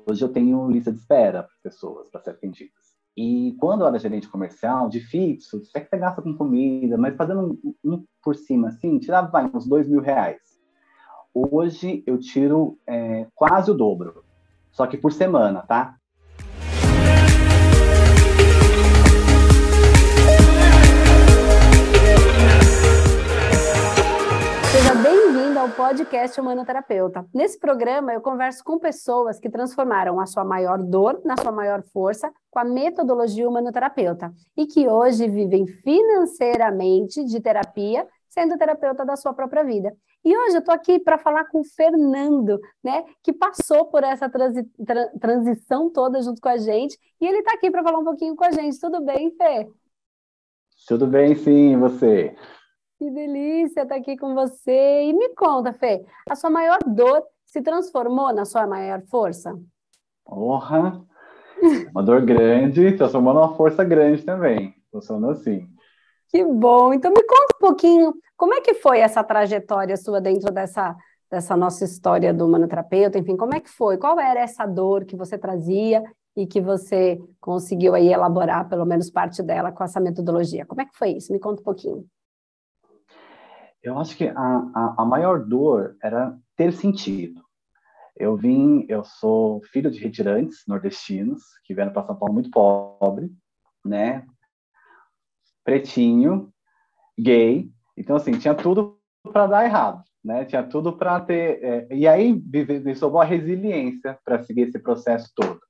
Hoje eu tenho lista de espera para pessoas para ser atendidas. E quando eu era gerente comercial, de fixo, até que você gasta com comida, mas fazendo um por cima, assim, tirava uns R$ 2.000. Hoje eu tiro quase o dobro, só que por semana, tá? Seja bem-vindo ao podcast Humanoterapeuta. Nesse programa, eu converso com pessoas que transformaram a sua maior dor na sua maior força com a metodologia humanoterapeuta e que hoje vivem financeiramente de terapia, sendo terapeuta da sua própria vida. E hoje eu estou aqui para falar com o Fernando, né, que passou por essa transição toda junto com a gente, e ele está aqui para falar um pouquinho com a gente. Tudo bem, Fê? Tudo bem, sim, e você? Que delícia estar aqui com você. E me conta, Fê, a sua maior dor se transformou na sua maior força? Porra! Uma dor grande, transformando uma força grande também. Funcionou assim. Que bom! Então me conta um pouquinho, como é que foi essa trajetória sua dentro dessa nossa história do humanoterapeuta? Enfim, como é que foi? Qual era essa dor que você trazia e que você conseguiu aí elaborar, pelo menos parte dela, com essa metodologia? Como é que foi isso? Me conta um pouquinho. Eu acho que a maior dor era ter sentido. Eu sou filho de retirantes nordestinos, que vieram para São Paulo muito pobre, né? Pretinho, gay. Então, assim, tinha tudo para dar errado, né? Tinha tudo para ter... e aí, me sobrou a resiliência para seguir esse processo todo.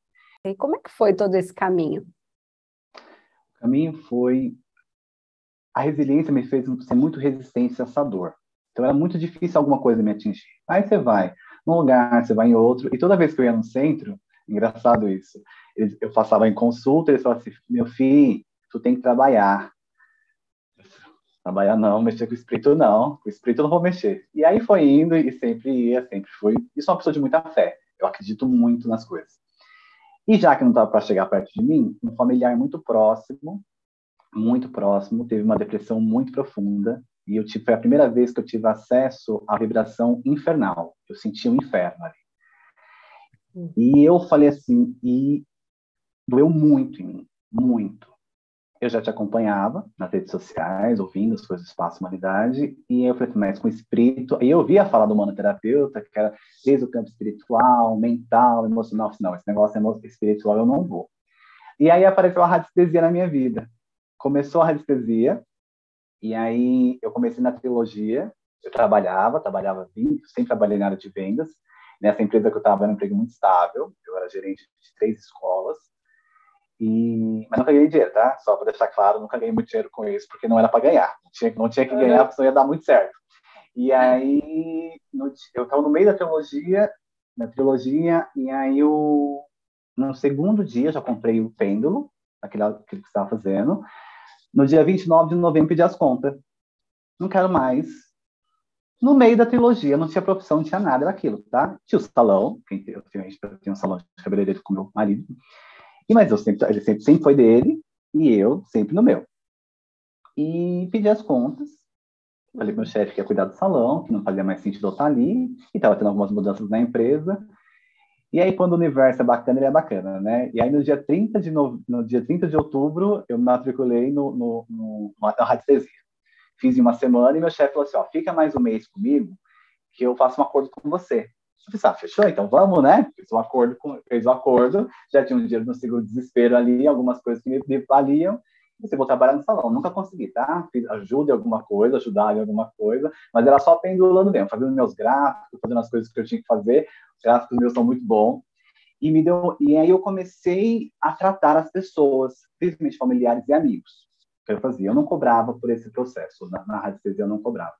E como é que foi todo esse caminho? O caminho foi... A resiliência me fez ser muito resistente a essa dor. Então, era muito difícil alguma coisa me atingir. Aí você vai num lugar, você vai em outro, e toda vez que eu ia no centro, engraçado isso, eu passava em consulta, eles falavam assim, meu filho, tu tem que trabalhar. Trabalhar não, mexer com o espírito não, com o espírito eu não vou mexer. E aí foi indo, e sempre ia, sempre fui. E sou uma pessoa de muita fé, eu acredito muito nas coisas. E já que não estava para chegar perto de mim, um familiar muito próximo, teve uma depressão muito profunda, e foi a primeira vez que eu tive acesso à vibração infernal. Eu senti um inferno ali. E eu falei assim, e doeu muito em mim, muito. Eu já te acompanhava nas redes sociais, ouvindo as coisas do Espaço Humanidade, e eu falei assim, mas com espírito... E eu ouvia falar do humanoterapeuta, que era desde o campo espiritual, mental, emocional. Não, esse negócio espiritual eu não vou. E aí apareceu a radiestesia na minha vida. Começou a radiestesia, e aí eu comecei na trilogia, eu trabalhava 20, sempre trabalhei na área de vendas. Nessa empresa que eu estava, era um emprego muito estável, eu era gerente de 3 escolas, mas nunca ganhei dinheiro, tá? Só para deixar claro, nunca ganhei muito dinheiro com isso, porque não era para ganhar. Não tinha que ganhar, porque senão ia dar muito certo. E aí, eu estava no meio da trilogia, e aí no segundo dia, eu já comprei o pêndulo, aquele que você estava fazendo. No dia 29 de novembro, pedi as contas. Não quero mais. No meio da trilogia, não tinha profissão, não tinha nada, era aquilo, tá? Tinha o salão, eu tinha um salão de cabeleireiro com meu marido, mas ele sempre foi dele, e eu sempre no meu. E pedi as contas, falei pro meu chefe que ia cuidar do salão, que não fazia mais sentido eu estar ali, e estava tendo algumas mudanças na empresa. E aí, quando o universo é bacana, ele é bacana, né? E aí, no dia 30 de outubro, eu me matriculei na radiestesia. Fiz em uma semana, e meu chefe falou assim, ó, fica mais um mês comigo, que eu faço um acordo com você. Eu pensei, fechou? Então vamos, né? Fez o acordo, já tinha um dinheiro no seguro-desespero ali, algumas coisas que me valiam, e você vou trabalhar no salão. Nunca consegui, tá? Fiz ajuda em alguma coisa, ajudar em alguma coisa, mas era só pendulando mesmo, fazendo meus gráficos, fazendo as coisas que eu tinha que fazer. Os gráficos meus são muito bons. E aí eu comecei a tratar as pessoas, principalmente familiares e amigos, que eu fazia. Eu não cobrava por esse processo, na radiestesia eu não cobrava.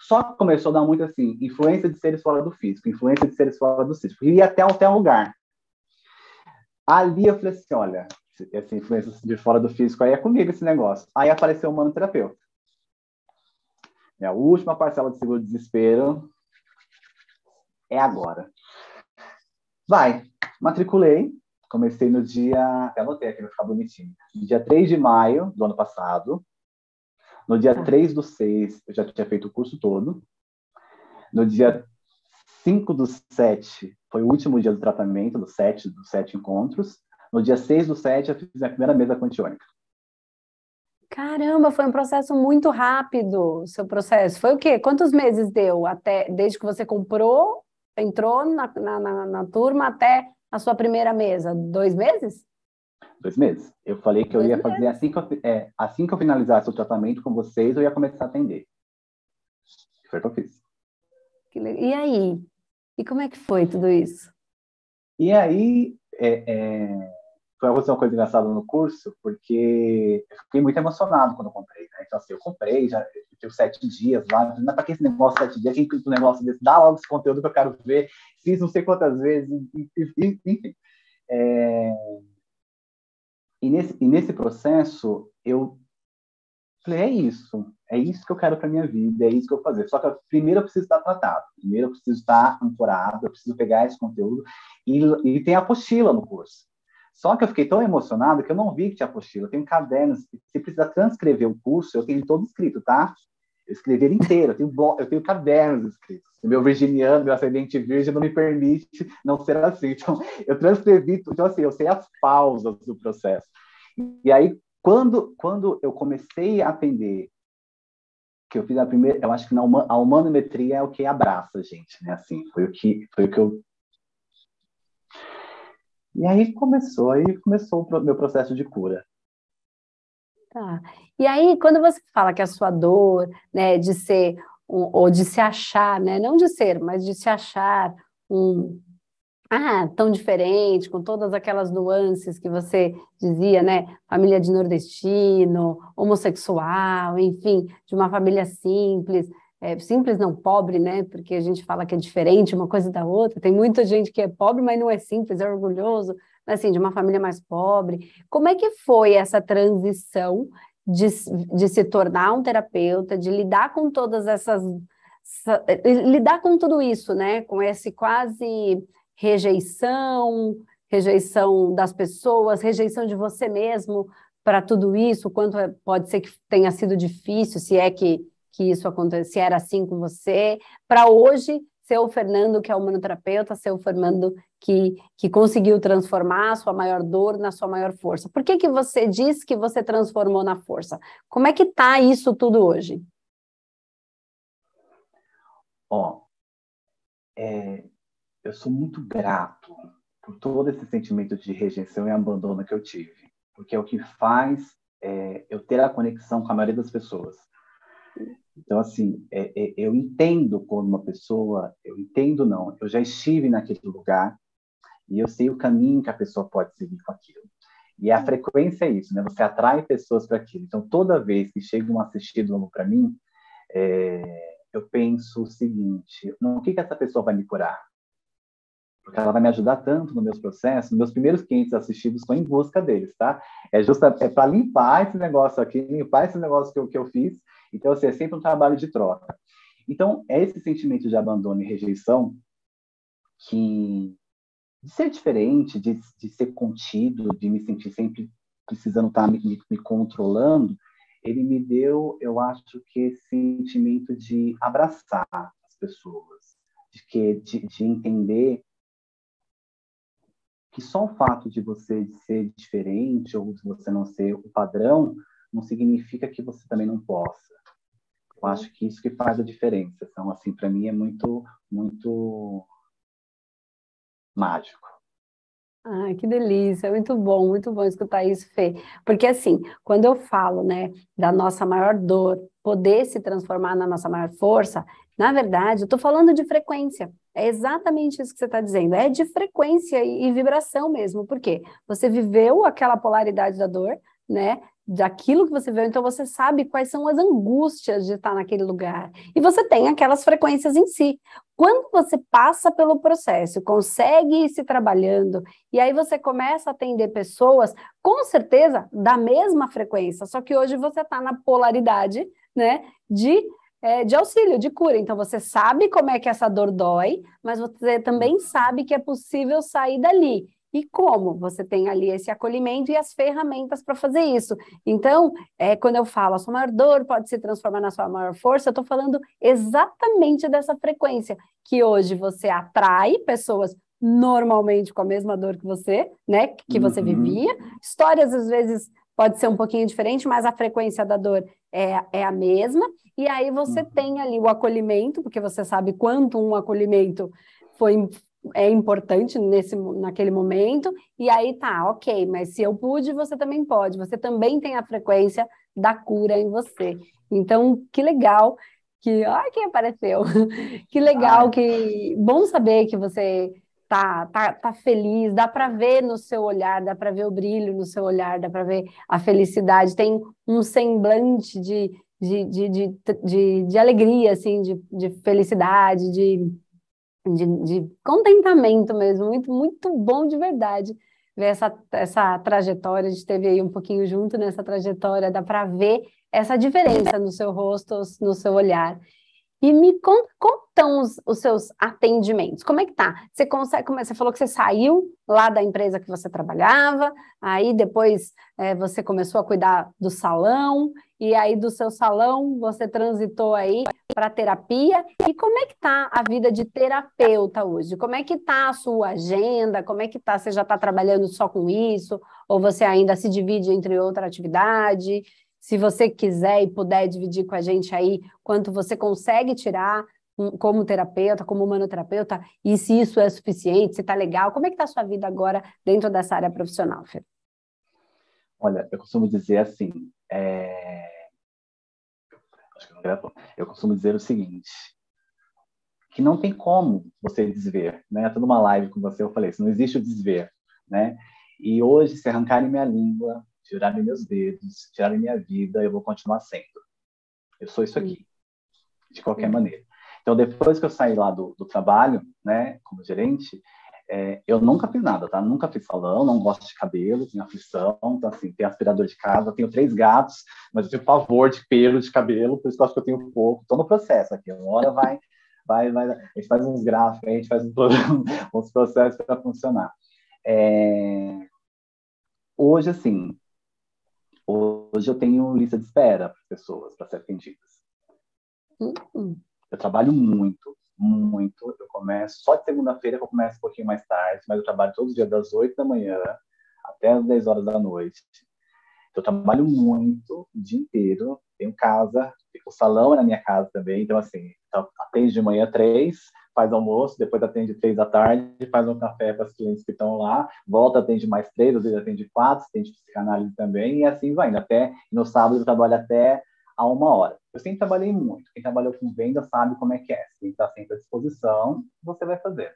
Só que começou a dar muito assim, influência de seres fora do físico, influência de seres fora do físico. E ia até um lugar. Ali eu falei assim, olha, essa influência de fora do físico aí é comigo esse negócio. Aí apareceu o humanoterapeuta. A última parcela de seguro-desespero é agora. Vai, matriculei, comecei no dia... Anotei aqui, vai ficar bonitinho. No dia 3 de maio do ano passado. No dia 3/6, eu já tinha feito o curso todo. No dia 5/7 foi o último dia do tratamento, dos 7 encontros. No dia 6/7, eu fiz a primeira mesa quantiônica. Caramba, foi um processo muito rápido, o seu processo. Foi o quê? Quantos meses deu até, desde que você comprou, entrou na turma até a sua primeira mesa? 2 meses? 2 meses. Eu falei que eu 2 ia fazer meses. assim que eu finalizasse o tratamento com vocês, eu ia começar a atender. Foi o que eu fiz. E aí? E como é que foi tudo isso? E aí, foi uma coisa engraçada no curso, porque eu fiquei muito emocionado quando eu comprei, né? Então, assim, eu comprei, já tive 7 dias lá, mas para que esse negócio 7 dias? Quem fez um negócio desse? Dá logo esse conteúdo que eu quero ver. Fiz não sei quantas vezes, enfim. E nesse processo, eu falei, é isso que eu quero para minha vida, é isso que eu vou fazer. Só que primeiro eu preciso estar tratado, primeiro eu preciso estar ancorado, eu preciso pegar esse conteúdo, e tem a apostila no curso. Só que eu fiquei tão emocionado que eu não vi que tinha apostila. Eu tenho cadernos, se precisar transcrever o curso, eu tenho todo escrito, tá? Eu escrevi ele inteiro, eu tenho cadernos escritos. Meu virginiano, meu ascendente virgem não me permite não ser assim. Então, eu transcrevi, então assim, eu sei as pausas do processo. E aí, quando eu comecei a atender, que eu fiz a primeira, eu acho que a humanometria é o que abraça a gente, né? Assim, foi o que eu... E aí começou o meu processo de cura. Tá. E aí, quando você fala que a sua dor, né, de ser, ou de se achar, né, não de ser, mas de se achar tão diferente, com todas aquelas nuances que você dizia, né, família de nordestino, homossexual, enfim, de uma família simples, simples não pobre, né, porque a gente fala que é diferente uma coisa da outra, tem muita gente que é pobre, mas não é simples, é orgulhoso, assim, de uma família mais pobre. Como é que foi essa transição de se tornar um terapeuta, de lidar com todas lidar com tudo isso, né? Com esse quase rejeição das pessoas, rejeição de você mesmo para tudo isso, quanto pode ser que tenha sido difícil, se é que isso acontece, se era assim com você, para hoje ser o Fernando que é humanoterapeuta, ser o Fernando que conseguiu transformar a sua maior dor na sua maior força. Por que você diz que você transformou na força? Como é que está isso tudo hoje? Eu sou muito grato por todo esse sentimento de rejeição e abandono que eu tive, porque é o que faz eu ter a conexão com a maioria das pessoas. Então, assim, eu entendo quando uma pessoa, eu já estive naquele lugar e eu sei o caminho que a pessoa pode seguir com aquilo. E a frequência é isso, né? Você atrai pessoas para aquilo. Então, toda vez que chega um assistido novo para mim, eu penso o seguinte: no que essa pessoa vai me curar? Porque ela vai me ajudar tanto nos meus processos. Meus primeiros clientes assistidos estão em busca deles, tá? É para limpar esse negócio aqui, limpar esse negócio que eu fiz. Então, assim, é sempre um trabalho de troca. Então, é esse sentimento de abandono e rejeição de ser diferente, de ser contido, de me sentir sempre precisando estar me controlando, ele me deu, eu acho que esse sentimento de abraçar as pessoas, de entender que só o fato de você ser diferente ou de você não ser o padrão não significa que você também não possa. Eu acho que isso que faz a diferença. Então, assim, para mim é muito, muito mágico. Ai, que delícia, muito bom escutar isso, Fê. Porque assim, quando eu falo, né, da nossa maior dor poder se transformar na nossa maior força, na verdade, eu estou falando de frequência. É exatamente isso que você está dizendo. É de frequência e vibração mesmo. Por quê? Você viveu aquela polaridade da dor, né? Daquilo que você viveu, então você sabe quais são as angústias de estar naquele lugar. E você tem aquelas frequências em si. Quando você passa pelo processo, consegue ir se trabalhando, e aí você começa a atender pessoas, com certeza, da mesma frequência, só que hoje você está na polaridade, né, de auxílio, de cura. Então, você sabe como é que essa dor dói, mas você também sabe que é possível sair dali. e como você tem ali esse acolhimento e as ferramentas para fazer isso. Então, quando eu falo a sua maior dor pode se transformar na sua maior força, eu estou falando exatamente dessa frequência, que hoje você atrai pessoas normalmente com a mesma dor que você, né, que você vivia. Histórias, às vezes, pode ser um pouquinho diferente, mas a frequência da dor é a mesma. E aí você tem ali o acolhimento, porque você sabe quanto um acolhimento é importante naquele momento, e aí tá, ok, mas se eu pude, você também pode, você também tem a frequência da cura em você. Então, que legal ai, quem apareceu? Que legal, que bom saber que você tá feliz, dá para ver no seu olhar, dá para ver o brilho no seu olhar, dá para ver a felicidade, tem um semblante de alegria, assim, de felicidade, de contentamento mesmo, muito, muito bom de verdade ver essa trajetória, a gente esteve aí um pouquinho junto nessa trajetória, dá para ver essa diferença no seu rosto, no seu olhar. E me conta como estão os seus atendimentos? Como é que tá? Você consegue, você falou que você saiu lá da empresa que você trabalhava, aí depois você começou a cuidar do salão, e aí do seu salão você transitou aí para terapia. E como é que tá a vida de terapeuta hoje? Como é que tá a sua agenda? Como é que tá? Você já está trabalhando só com isso? Ou você ainda se divide entre outra atividade? Se você quiser e puder dividir com a gente aí quanto você consegue tirar como terapeuta, como humanoterapeuta, e se isso é suficiente, se está legal, como é que está a sua vida agora dentro dessa área profissional, Fê? Olha, eu costumo dizer assim, acho que não gravou. Eu costumo dizer o seguinte, que não tem como você desver, né? Toda uma live com você eu falei isso, não existe o desver, né? E hoje, se arrancarem minha língua, tirarem meus dedos, tirarem minha vida, eu vou continuar sendo. Eu sou isso aqui, de qualquer maneira. Então, depois que eu saí lá do trabalho, né, como gerente, eu nunca fiz nada, tá? Nunca fiz salão, não gosto de cabelo, tenho aflição, então, assim, tenho aspirador de casa, tenho 3 gatos, mas eu tenho pavor de pelo de cabelo, por isso que eu acho que eu tenho pouco. Estou no processo aqui, uma hora vai, a gente faz uns gráficos, a gente faz uns processos para funcionar. Hoje, assim, hoje eu tenho lista de espera para pessoas, para ser atendidas. Eu trabalho muito, muito. Eu começo, só de segunda-feira que eu começo um pouquinho mais tarde, mas eu trabalho todos os dias das 8 da manhã até as 10 horas da noite. Então, eu trabalho muito o dia inteiro. Tenho casa, o salão é na minha casa também. Então, assim, atende de manhã 3, faz almoço, depois atende 3 da tarde, faz um café para os clientes que estão lá, volta, atende mais 3, às vezes atende 4, atende psicanálise também, e assim vai. Até no sábado eu trabalho até a 1 hora. Eu sempre trabalhei muito. Quem trabalhou com venda sabe como é que é. Quem está sempre à disposição, você vai fazer.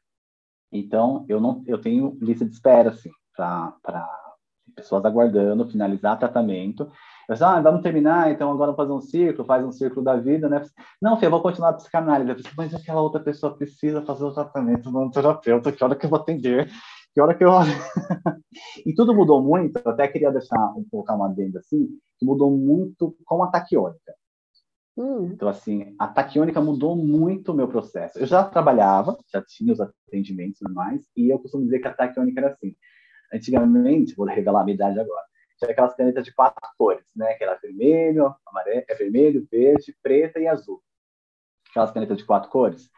Então, eu tenho lista de espera, assim, para pessoas aguardando finalizar tratamento. Eu disse, vamos terminar, então agora vamos fazer faz um círculo da vida, né? Não, Fê, eu vou continuar a psicanálise. Eu disse, mas aquela outra pessoa precisa fazer o tratamento no terapeuta, que hora que eu vou atender? Que hora que eu... E tudo mudou muito, eu até queria colocar uma adenda assim, que mudou muito com a taquiônica. Então, assim, a taquiônica mudou muito o meu processo. Eu já trabalhava, já tinha os atendimentos normais, e eu costumo dizer que a taquiônica era assim. Antigamente, vou revelar a minha idade agora, tinha aquelas canetas de 4 cores, né? Que era vermelho, amarelo, vermelho, verde, preta e azul. Aquelas canetas de 4 cores.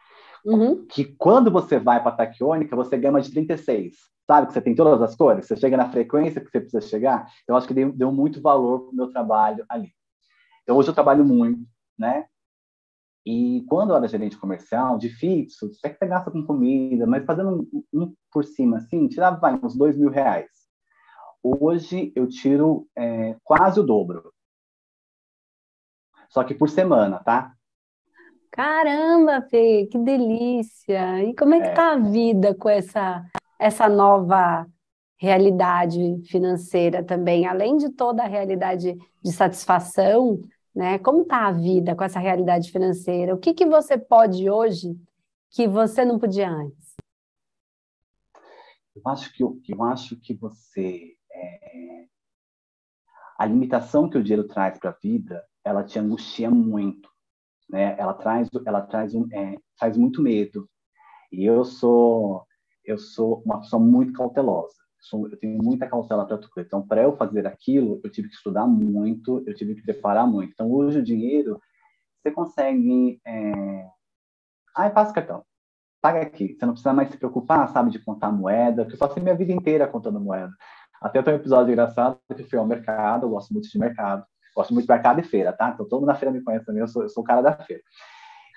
Que quando você vai para a taquiônica, você ganha uma de 36. Sabe que você tem todas as cores? Você chega na frequência que você precisa chegar. Então, acho que deu muito valor para o meu trabalho ali. Então, hoje eu trabalho muito, né? E quando eu era gerente comercial, de fixo, até que você gasta com comida, mas fazendo um por cima, assim, tirava uns R$2.000. Hoje eu tiro quase o dobro. Só que por semana, tá? Caramba, Fê, que delícia! E como é que tá a vida com essa nova realidade financeira também? Além de toda a realidade de satisfação, né? Como está a vida com essa realidade financeira? O que você pode hoje que você não podia antes? Eu acho que você... A limitação que o dinheiro traz para a vida, ela te angustia muito, né? Ela traz muito medo. E eu sou uma pessoa muito cautelosa. eu tenho muita cautela para tudo. Então, para eu fazer aquilo, eu tive que estudar muito, eu tive que preparar muito. Então, hoje o dinheiro, você consegue... passa o cartão. Paga aqui. Você não precisa mais se preocupar, sabe, de contar moeda, porque eu passei minha vida inteira contando moeda. Até tem um episódio engraçado que eu fui ao mercado, eu gosto muito de mercado. Gosto muito de mercado e feira, tá? Então, todo mundo na feira me conhece também, eu sou o cara da feira.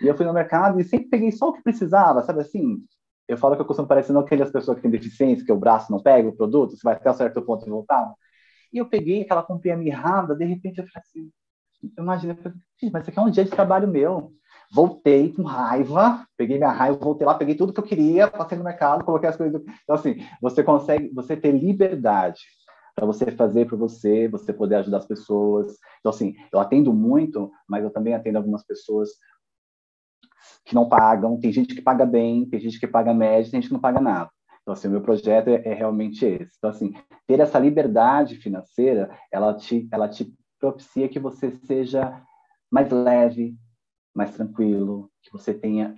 E eu fui no mercado e sempre peguei só o que precisava, sabe assim? Eu falo que eu costumo parecer não aquelas pessoas que têm deficiência, que o braço não pega o produto, você vai até um certo ponto e voltar. E eu peguei aquela comprinha mirrada, de repente eu falei assim, imagina, mas isso aqui é um dia de trabalho meu. Voltei com raiva, peguei minha raiva, voltei lá, peguei tudo que eu queria, passei no mercado, coloquei as coisas. Então, assim, você consegue, você ter liberdade para você fazer para você poder ajudar as pessoas. Então, assim, eu atendo muito, mas eu também atendo algumas pessoas que não pagam, tem gente que paga bem, tem gente que paga médio, tem gente que não paga nada. Então, assim, o meu projeto é realmente esse. Então, assim, ter essa liberdade financeira, ela te propicia que você seja mais leve, mais tranquilo, que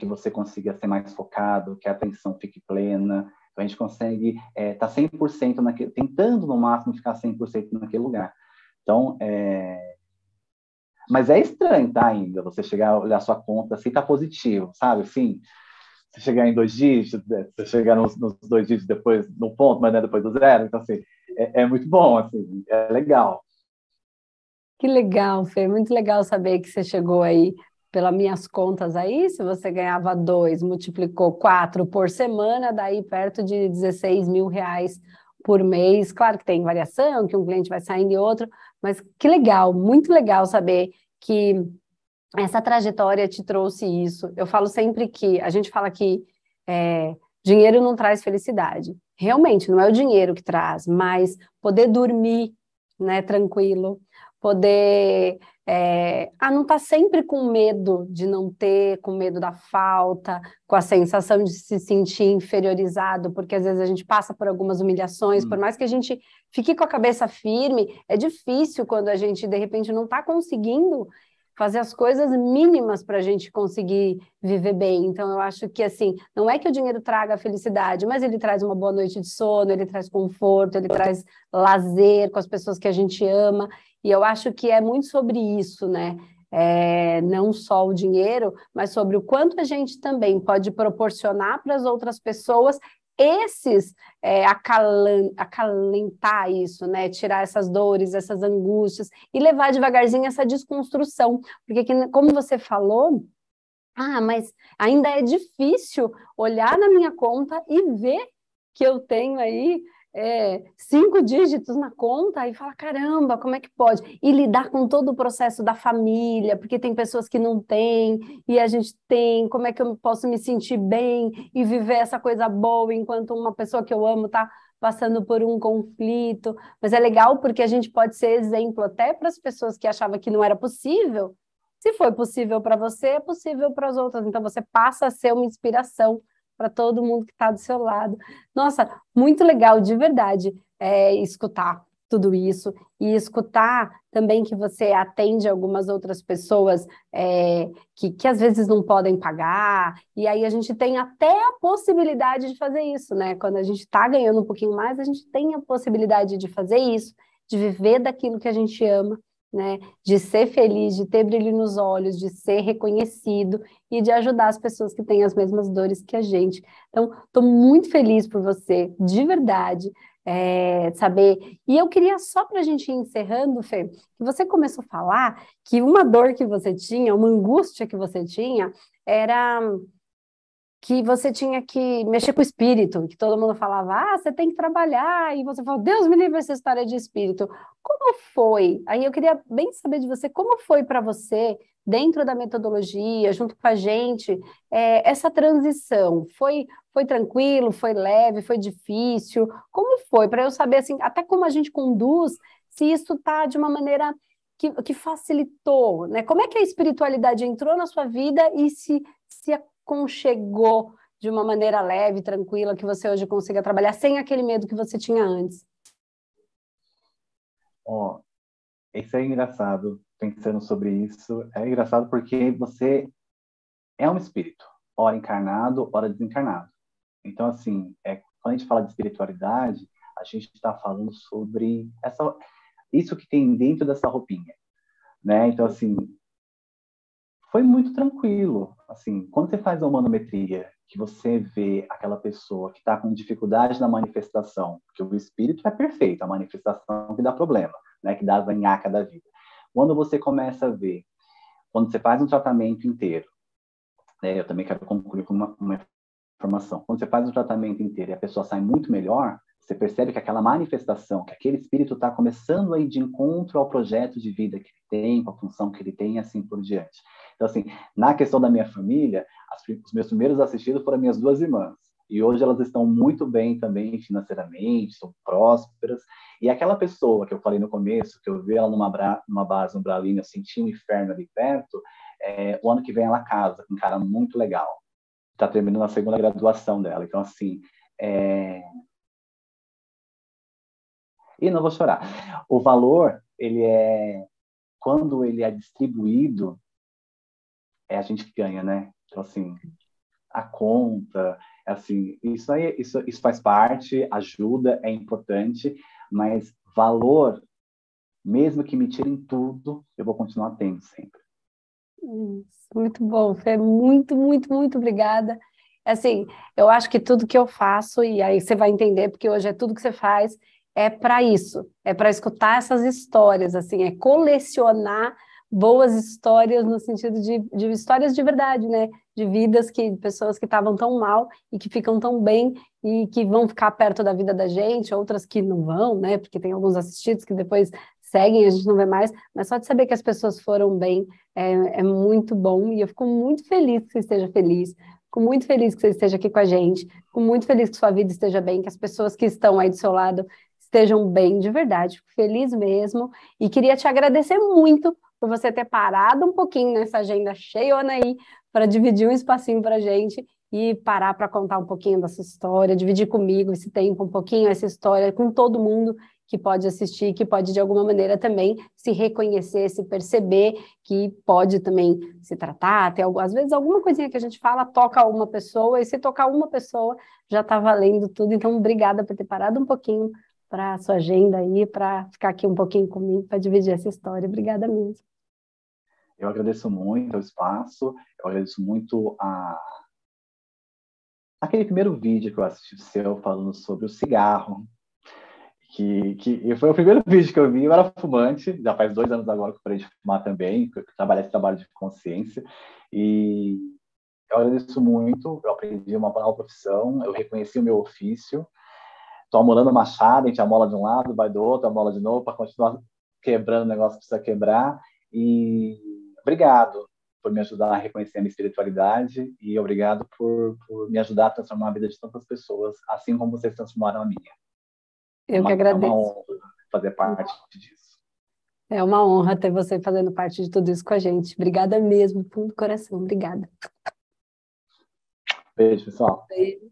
você consiga ser mais focado, que a atenção fique plena. Então, a gente consegue estar 100% naquele, tentando no máximo ficar 100% naquele lugar. Então, mas é estranho, tá, ainda, você chegar a olhar sua conta assim, tá positivo, sabe? Assim, você chegar em 2 dígitos, você chegar nos 2 dígitos depois, no ponto, mas não é depois do zero. Então, assim, é muito bom, assim, é legal. Que legal, Fê, muito legal saber que você chegou aí, pelas minhas contas aí, se você ganhava 2, multiplicou 4 por semana, daí perto de 16 mil reais por mês. Claro que tem variação, que um cliente vai saindo e outro, mas que legal, muito legal saber que essa trajetória te trouxe isso. Eu falo sempre que, a gente fala que dinheiro não traz felicidade. Realmente, não é o dinheiro que traz, mas poder dormir, né, tranquilo, poder não estar sempre com medo de não ter, com medo da falta, com a sensação de se sentir inferiorizado, porque às vezes a gente passa por algumas humilhações, por mais que a gente fique com a cabeça firme, é difícil quando a gente, de repente, não está conseguindo fazer as coisas mínimas para a gente conseguir viver bem. Então, eu acho que, assim, não é que o dinheiro traga a felicidade, mas ele traz uma boa noite de sono, ele traz conforto, ele traz lazer com as pessoas que a gente ama, e eu acho que é muito sobre isso, né? Não só o dinheiro, mas sobre o quanto a gente também pode proporcionar para as outras pessoas acalentar isso, né? Tirar essas dores, essas angústias e levar devagarzinho essa desconstrução, porque como você falou, mas ainda é difícil olhar na minha conta e ver que eu tenho aí 5 dígitos na conta e falar, caramba, como é que pode? E lidar com todo o processo da família, porque tem pessoas que não têm, e a gente tem, como é que eu posso me sentir bem e viver essa coisa boa enquanto uma pessoa que eu amo está passando por um conflito. Mas é legal porque a gente pode ser exemplo até para as pessoas que achavam que não era possível. Se foi possível para você, é possível para as outras. Então você passa a ser uma inspiração para todo mundo que está do seu lado. Nossa, muito legal, de verdade, escutar tudo isso e escutar também que você atende algumas outras pessoas que às vezes não podem pagar, e aí a gente tem até a possibilidade de fazer isso, né? Quando a gente está ganhando um pouquinho mais, a gente tem a possibilidade de fazer isso, de viver daquilo que a gente ama, né? De ser feliz, de ter brilho nos olhos, de ser reconhecido e de ajudar as pessoas que têm as mesmas dores que a gente. Então, estou muito feliz por você, de verdade, saber. E eu queria só para a gente ir encerrando, Fê, que você começou a falar que uma dor que você tinha, uma angústia que você tinha, era que você tinha que mexer com o espírito, que todo mundo falava, você tem que trabalhar, e você falou, Deus me livre essa história de espírito. Como foi? Aí eu queria bem saber de você, como foi para você, dentro da metodologia, junto com a gente, essa transição? Foi tranquilo, foi leve, foi difícil? Como foi? Para eu saber, assim, até como a gente conduz, se isso está de uma maneira que facilitou, né? Como é que a espiritualidade entrou na sua vida e se aconchegou de uma maneira leve, tranquila, que você hoje consiga trabalhar sem aquele medo que você tinha antes? Isso é engraçado, pensando sobre isso. É engraçado porque você é um espírito, ora encarnado, ora desencarnado. Então, assim, quando a gente fala de espiritualidade, a gente está falando sobre isso que tem dentro dessa roupinha, né? Então, assim, foi muito tranquilo. Assim, quando você faz a humanometria, que você vê aquela pessoa que está com dificuldade na manifestação, porque o espírito é perfeito, a manifestação que dá problema, né? Que dá a zanhaca da vida. Quando você começa a ver, quando você faz um tratamento inteiro, né? Eu também quero concluir com uma informação. Quando você faz um tratamento inteiro e a pessoa sai muito melhor, você percebe que aquela manifestação, que aquele espírito está começando a ir de encontro ao projeto de vida que ele tem, com a função que ele tem, e assim por diante. Então, assim, na questão da minha família, os meus primeiros assistidos foram minhas duas irmãs. E hoje elas estão muito bem também financeiramente, são prósperas. E aquela pessoa que eu falei no começo, que eu vi ela numa base umbralina, eu senti um inferno ali perto, o ano que vem ela casa com um cara muito legal. Está terminando a segunda graduação dela. Então, assim, e não vou chorar. O valor, quando ele é distribuído, a gente que ganha, né? Então, assim, a conta, assim, isso faz parte, ajuda, é importante, mas valor, mesmo que me tirem tudo, eu vou continuar tendo sempre. Muito bom, Fê, muito, muito, muito obrigada. Assim, eu acho que tudo que eu faço, e aí você vai entender, porque hoje é tudo que você faz, é para isso, é para escutar essas histórias, assim, é colecionar boas histórias no sentido de histórias de verdade, né? De pessoas que estavam tão mal e que ficam tão bem e que vão ficar perto da vida da gente, outras que não vão, né? Porque tem alguns assistidos que depois seguem, a gente não vê mais, mas só de saber que as pessoas foram bem é muito bom e eu fico muito feliz que você esteja feliz. Fico muito feliz que você esteja aqui com a gente. Fico muito feliz que sua vida esteja bem, que as pessoas que estão aí do seu lado estejam bem, de verdade. Fico feliz mesmo. E queria te agradecer muito por você ter parado um pouquinho nessa agenda cheiona aí para dividir um espacinho para a gente e parar para contar um pouquinho da sua história, dividir comigo esse tempo, um pouquinho essa história com todo mundo que pode assistir, que pode de alguma maneira também se reconhecer, se perceber, que pode também se tratar, até às vezes alguma coisinha que a gente fala toca uma pessoa, e se tocar uma pessoa já está valendo tudo. Então, obrigada por ter parado um pouquinho para a sua agenda aí, para ficar aqui um pouquinho comigo, para dividir essa história. Obrigada mesmo. Eu agradeço muito o espaço, eu agradeço muito aquele primeiro vídeo que eu assisti seu falando sobre o cigarro, que foi o primeiro vídeo que eu vi. Eu era fumante, já faz 2 anos agora que eu parei de fumar também, que eu trabalhei esse trabalho de consciência, e eu agradeço muito, eu aprendi uma nova profissão, eu reconheci o meu ofício, estou amolando machado, a gente amola de um lado, vai do outro, amola de novo, para continuar quebrando o negócio que precisa quebrar, e obrigado por me ajudar a reconhecer a minha espiritualidade, e obrigado por me ajudar a transformar a vida de tantas pessoas, assim como vocês transformaram a minha. Eu que É uma agradeço. honra fazer parte disso. É uma honra ter você fazendo parte de tudo isso com a gente. Obrigada mesmo, fundo do coração. Obrigada. Beijo, pessoal. Beijo.